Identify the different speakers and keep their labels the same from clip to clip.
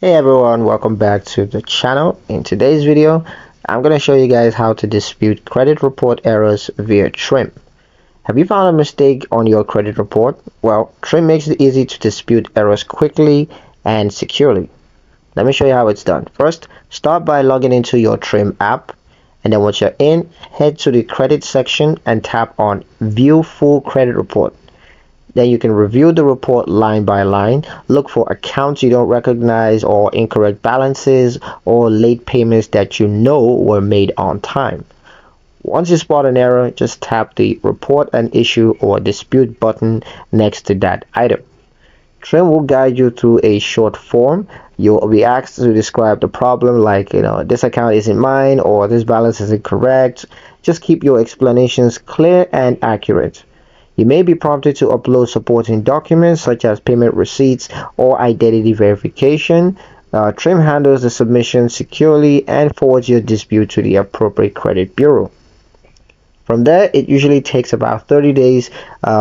Speaker 1: Hey everyone, welcome back to the channel. In today's video, I'm going to show you guys how to dispute credit report errors via Trim. Have you found a mistake on your credit report? Well, Trim makes it easy to dispute errors quickly and securely. Let me show you how it's done. First, start by logging into your Trim app, and then once you're in, head to the credit section and tap on View Full Credit Report. Then you can review the report line by line, look for accounts you don't recognize or incorrect balances or late payments that you know were made on time. Once you spot an error, just tap the report an issue or dispute button next to that item. Trim will guide you through a short form. You'll be asked to describe the problem like, this account isn't mine or this balance is incorrect. Just keep your explanations clear and accurate. You may be prompted to upload supporting documents such as payment receipts or identity verification. Trim handles the submission securely and forwards your dispute to the appropriate credit bureau. From there, it usually takes about 30 days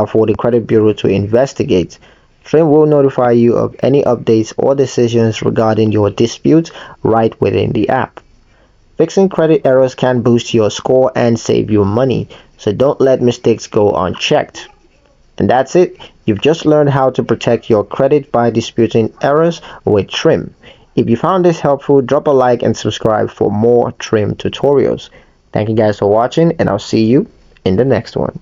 Speaker 1: for the credit bureau to investigate. Trim will notify you of any updates or decisions regarding your dispute right within the app. Fixing credit errors can boost your score and save you money, so don't let mistakes go unchecked. And that's it. You've just learned how to protect your credit by disputing errors with Trim. If you found this helpful, drop a like and subscribe for more Trim tutorials. Thank you guys for watching, and I'll see you in the next one.